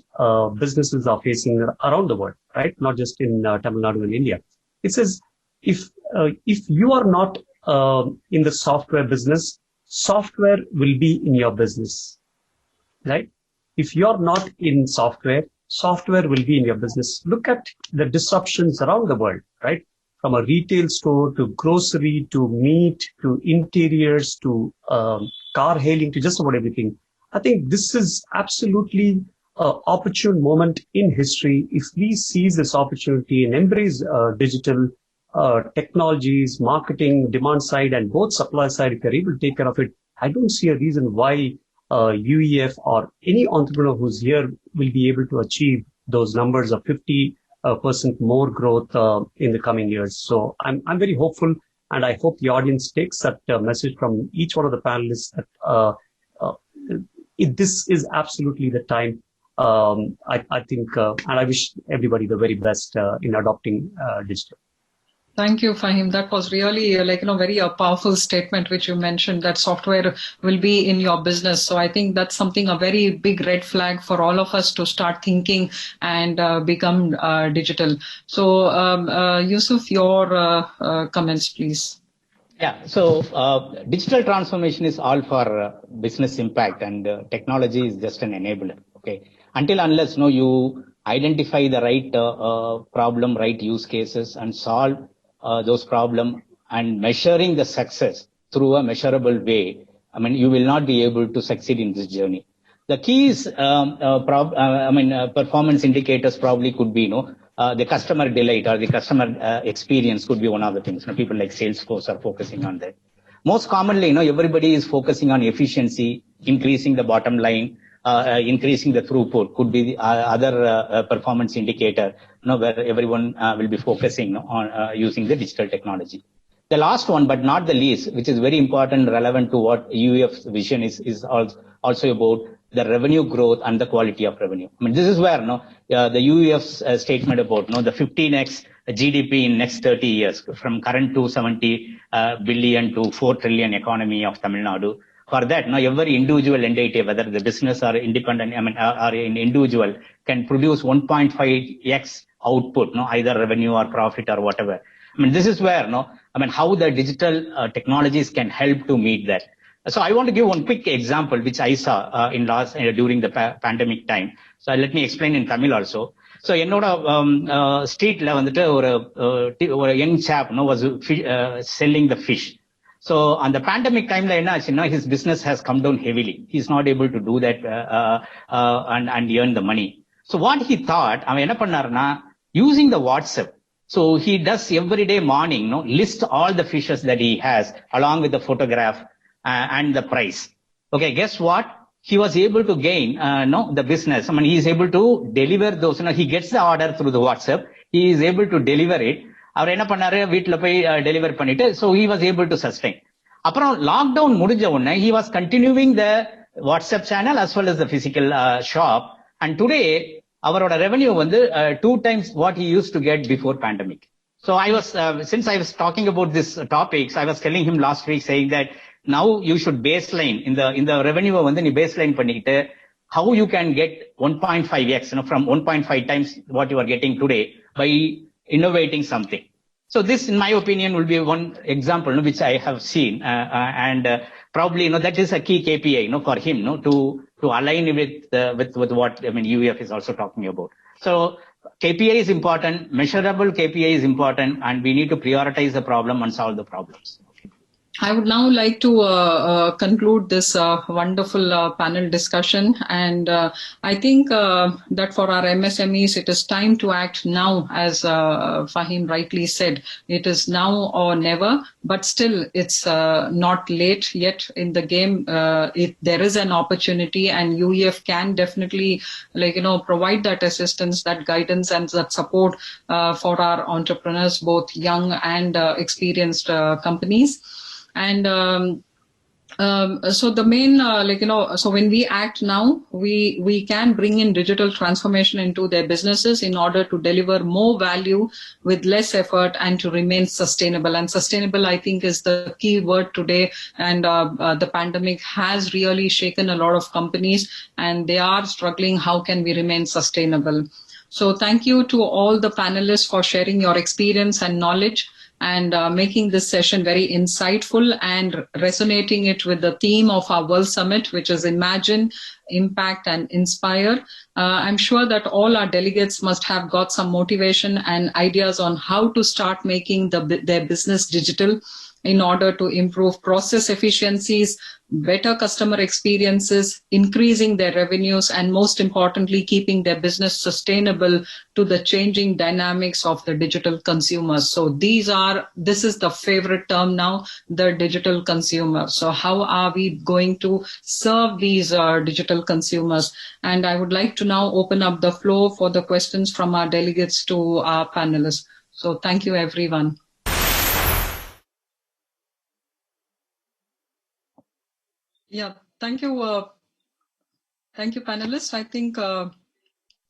businesses are facing around the world, right? Not just in Tamil Nadu and India. It says if you are not in the software business, software will be in your business, right? If you're not in software, software will be in your business. Look at the disruptions around the world, right? From a retail store to grocery to meat to interiors to car hailing to just about everything. I think this is absolutely an opportune moment in history. If we seize this opportunity and embrace digital technologies, marketing, demand side, and both supply side, if you're able to take care of it, I don't see a reason why UEF or any entrepreneur who's here will be able to achieve those numbers of 50 percent more growth in the coming years. So I'm very hopeful, and I hope the audience takes that message from each one of the panelists that this is absolutely the time. I think, and I wish everybody the very best in adopting digital. Thank you, Fahim. That was really very powerful statement which you mentioned, that software will be in your business. So I think that's something, a very big red flag for all of us to start thinking and become digital. So Yusuf, your comments, please. Yeah, so digital transformation is all for business impact, and technology is just an enabler. Okay, unless you identify the right problem, right use cases, and solve those problems, and measuring the success through a measurable way, I mean, you will not be able to succeed in this journey. The key is, performance indicators probably could be, the customer delight or the customer experience could be one of the things. People like Salesforce are focusing on that. Most commonly, everybody is focusing on efficiency, increasing the bottom line, increasing the throughput. Could be the other performance indicator, where everyone will be focusing on using the digital technology. The last one, but not the least, which is very important, relevant to what UEF's vision is also about the revenue growth and the quality of revenue. I mean, this is where the UEF's statement about the 15x GDP in next 30 years, from current 270 billion to 4 trillion economy of Tamil Nadu. For that, every individual entity, whether the business or independent, or an individual, can produce 1.5x output, either revenue or profit or whatever. I mean, this is where, how the digital technologies can help to meet that. So I want to give one quick example, which I saw during the pandemic time. So let me explain in Tamil also. So, street level, a young chap was selling the fish. So on the pandemic time, his business has come down heavily. He's not able to do that and earn the money. So what he thought, using the WhatsApp. So he does every day morning, list all the fishes that he has along with the photograph and the price. Okay, guess what? He was able to gain, the business. I mean, he is able to deliver those. He gets the order through the WhatsApp. He is able to deliver it. அவர் என்ன பண்ணாரு, வீட்டுல போய் deliver பண்ணிட்டு, so he was able to sustain. அப்புறம் lockdown முடிஞ்ச உடனே he was continuing the WhatsApp channel as well as the physical shop, and today அவரோட revenue வந்து 2 times what he used to get before pandemic. So I was since I was talking about this topics, I was telling him last week, saying that now you should baseline in the revenue வந்து நீ baseline பண்ணிட்டு how you can get 1.5x, from 1.5 times what you are getting today by innovating something. So this, in my opinion, will be one example which I have seen, and probably that is a key KPI for him to align with what UEF is also talking about. So KPI is important, measurable KPI is important, and we need to prioritize the problem and solve the problems. I would now like to conclude this wonderful panel discussion, and I think that for our MSMEs, it is time to act now, as Fahim rightly said. It is now or never, but still it's not late yet in the game. There is an opportunity, and UEF can definitely provide that assistance, that guidance, and that support for our entrepreneurs, both young and experienced companies. And so the main, so when we act now, we can bring in digital transformation into their businesses in order to deliver more value with less effort and to remain sustainable. And sustainable, I think, is the key word today. And the pandemic has really shaken a lot of companies, and they are struggling. How can we remain sustainable? So thank you to all the panelists for sharing your experience and knowledge, and making this session very insightful and resonating it with the theme of our World Summit, which is Imagine, Impact and Inspire. I'm sure that all our delegates must have got some motivation and ideas on how to start making their business digital. in order to improve process efficiencies, better customer experiences, increasing their revenues, and most importantly, keeping their business sustainable to the changing dynamics of the digital consumers. So this is the favorite term now, the digital consumer. So how are we going to serve these digital consumers? And I would like to now open up the floor for the questions from our delegates to our panelists. So thank you, everyone. Yeah, thank you, panelists. I think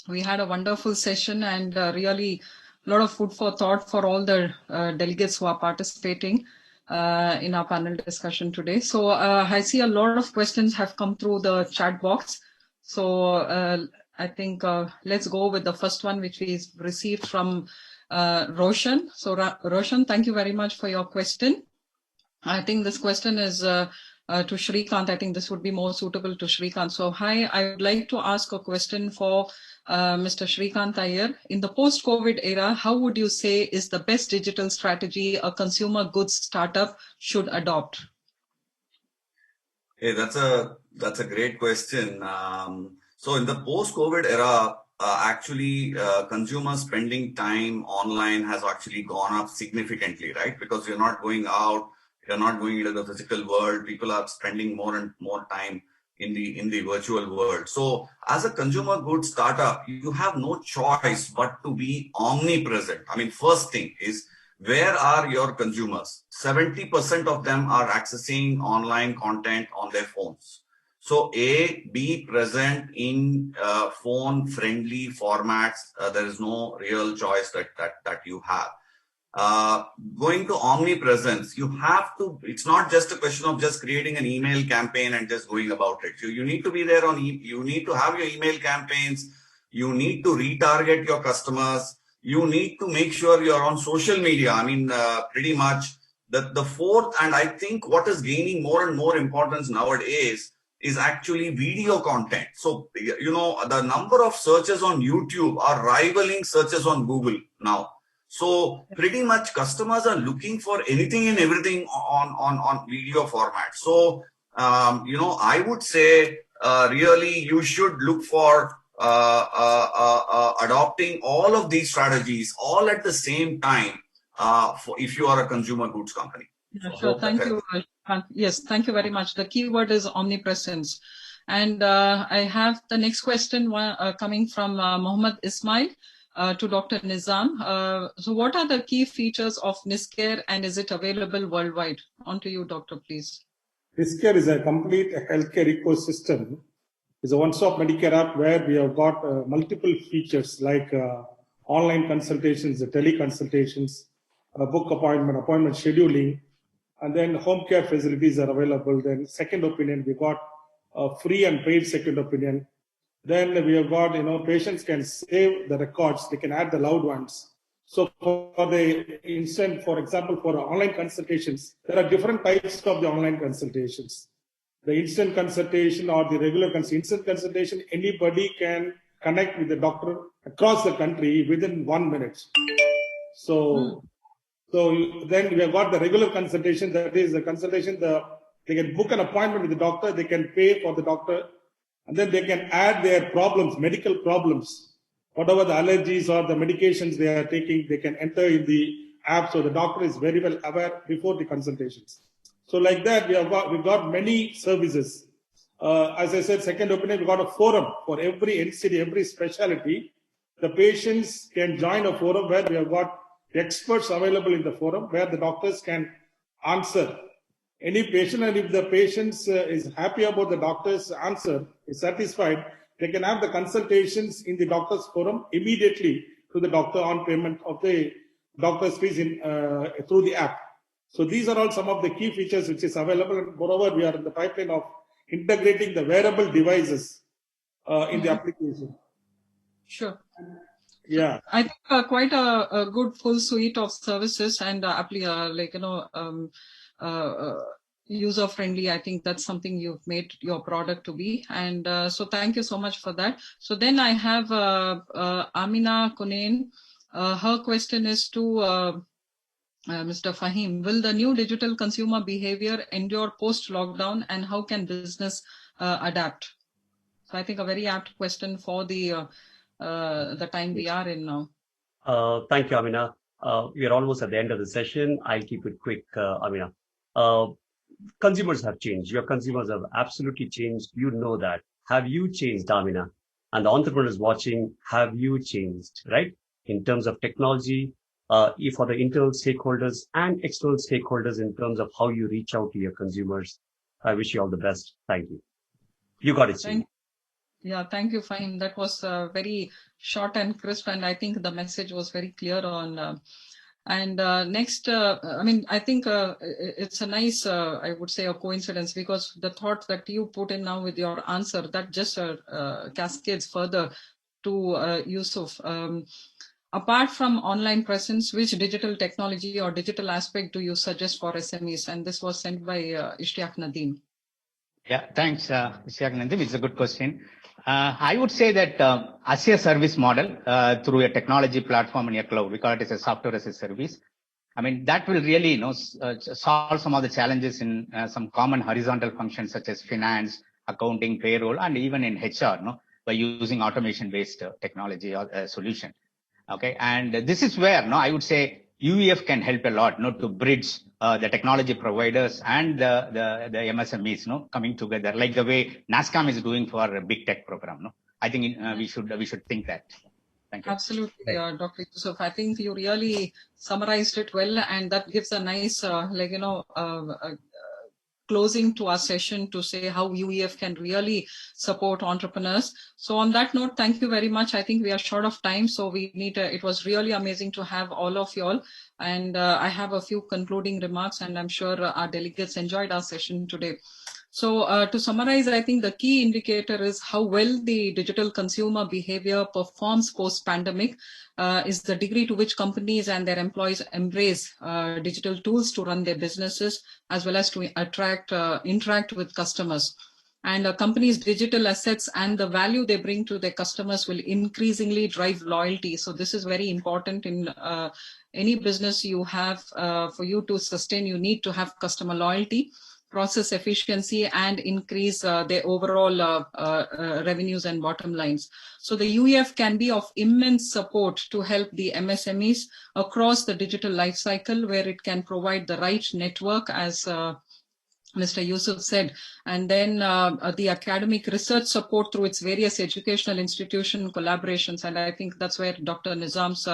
we had a wonderful session and really a lot of food for thought for all the delegates who are participating in our panel discussion today. So I see a lot of questions have come through the chat box. So I think let's go with the first one, which we received from Roshan. So Roshan, thank you very much for your question. I think this question is to Shrikant. I think this would be more suitable to Shrikant. So hi, I would like to ask a question for Mr. Shrikant Iyer. In the post-COVID era, how would you say is the best digital strategy a consumer goods startup should adopt? Hey, that's a great question. So in the post-COVID era, actually, consumer spending time online has actually gone up significantly, right? Because you're not going out, you're not going into the physical world. People are spending more and more time in the virtual world. So as a consumer goods startup, you have no choice but to be omnipresent. I mean, first thing is, where are your consumers? 70% of them are accessing online content on their phones. So be present in phone-friendly formats. There is no real choice that you have. Going to omnipresence, you have to, it's not just a question of just creating an email campaign and just going about it. You need to be there you need to have your email campaigns. You need to retarget your customers. You need to make sure you're on social media. I mean, pretty much the fourth, and I think what is gaining more and more importance nowadays is actually video content. So, you know, the number of searches on YouTube are rivaling searches on Google now. So pretty much customers are looking for anything and everything on video format. So, you know, I would say really you should look for adopting all of these strategies all at the same time if you are a consumer goods company. Yeah, sure. Thank you. Yes, thank you very much. The keyword is omnipresence. And I have the next question coming from Mohammed Ismail. To Dr. Nizam. So what are the key features of NISCare and is it available worldwide? On to you, Doctor, please. NISCare is a complete healthcare ecosystem. It's a one-stop Medicare app where we have got multiple features like online consultations, teleconsultations, book appointment scheduling, and then home care facilities are available. Then second opinion, we got free and paid second opinion. Then we have got, you know, patients can save the records, they can add the loved ones. So for the instant, for example, for online consultations, there are different types of the online consultations. The instant consultation or the regular instant consultation, anybody can connect with the doctor across the country within 1 minute. So then we have got the regular consultation, that is the consultation, they can book an appointment with the doctor, they can pay for the doctor, and then they can add their problems, medical problems, whatever the allergies or the medications they are taking, they can enter in the app. So the doctor is very well aware before the consultations. So like that, we've got many services. As I said, second opinion, we've got a forum for every NCD, every specialty. The patients can join a forum where we have got experts available in the forum where the doctors can answer any patient, and if the patient is happy about the doctor's answer, is satisfied, they can have the consultations in the doctor's forum immediately to the doctor on payment of the doctor's fees through the app. So these are all some of the key features which is available. And moreover, we are in the pipeline of integrating the wearable devices in the application. Sure. Yeah, I think quite a good full suite of services and like, you know, user friendly. I think that's something you've made your product to be, and so thank you so much for that. So then I have Amina Kunain. Her question is to Mr. Fahim, will the new digital consumer behavior endure post-lockdown, and how can business adapt? So I think a very apt question for the time we are in now. Thank you, Amina. We are almost at the end of the session. I'll keep it quick, Amina. Consumers have changed. Your consumers have absolutely changed. You know that. Have you changed, Amina? And the entrepreneurs watching, have you changed, right? In terms of technology, for the internal stakeholders and external stakeholders in terms of how you reach out to your consumers. I wish you all the best. Thank you. You got it, Sri. Yeah, thank you, Fahim. That was very short and crisp, and I think the message was very clear on. Next, I think it's a nice, I would say, a coincidence, because the thought that you put in now with your answer, that just cascades further to Yusuf. Apart from online presence, which digital technology or digital aspect do you suggest for SMEs? And this was sent by Ishtiaq Nadeem. Yeah, thanks, Ishtiaq Nadeem. It's a good question. I would say that as a service model through a technology platform in your cloud, we call it as a software as a service. I mean, that will really, solve some of the challenges in some common horizontal functions such as finance, accounting, payroll, and even in HR, by using automation-based technology or solution. Okay, and this is where, I would say UEF can help a lot, to bridge the technology providers and the MSMEs, coming together, like the way NASSCOM is doing for a big tech program. I think we should think that. Thank you. Absolutely, Dr. Yusuf. I think you really summarized it well, and that gives a nice, closing to our session to say how UEF can really support entrepreneurs. So on that note, thank you very much. I think we are short of time, so we need. It was really amazing to have all of you all. And I have a few concluding remarks, and I'm sure our delegates enjoyed our session today. So to summarize, I think the key indicator is how well the digital consumer behavior performs post-pandemic, is the degree to which companies and their employees embrace digital tools to run their businesses, as well as to interact with customers. And a company's digital assets and the value they bring to their customers will increasingly drive loyalty. So this is very important in any business you have. For you to sustain, you need to have customer loyalty, process efficiency, and increase their overall revenues and bottom lines. So the UEF can be of immense support to help the MSMEs across the digital lifecycle, where it can provide the right network, as Mr. Yusuf said, and then the academic research support through its various educational institution collaborations. And I think that's where Dr. Nizam's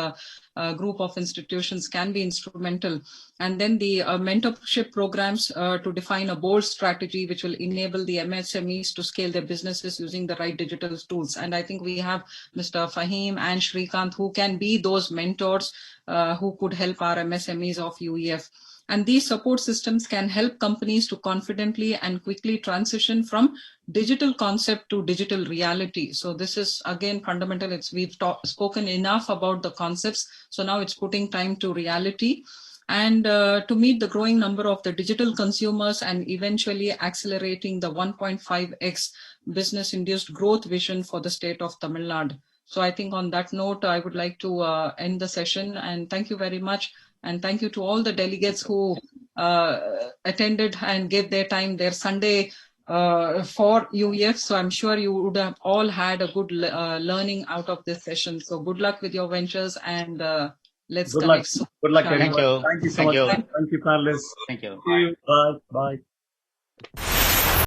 group of institutions can be instrumental. And then the mentorship programs to define a bold strategy which will enable the MSMEs to scale their businesses using the right digital tools. And I think we have Mr. Fahim and Shrikant, who can be those mentors who could help our MSMEs of UEF. And these support systems can help companies to confidently and quickly transition from digital concept to digital reality. So this is again fundamental. We've spoken enough about the concepts. So now it's putting time to reality. And to meet the growing number of the digital consumers and eventually accelerating the 1.5x business-induced growth vision for the state of Tamil Nadu. So I think on that note, I would like to end the session, and thank you very much. And thank you to all the delegates who attended and gave their time, their Sunday for UEF. So I'm sure you would have all had a good learning out of this session. So good luck with your ventures, and let's connect. Good luck, Thank you. Thank you so much. Thank you, Carlos. Thank you. See you. Bye. Bye.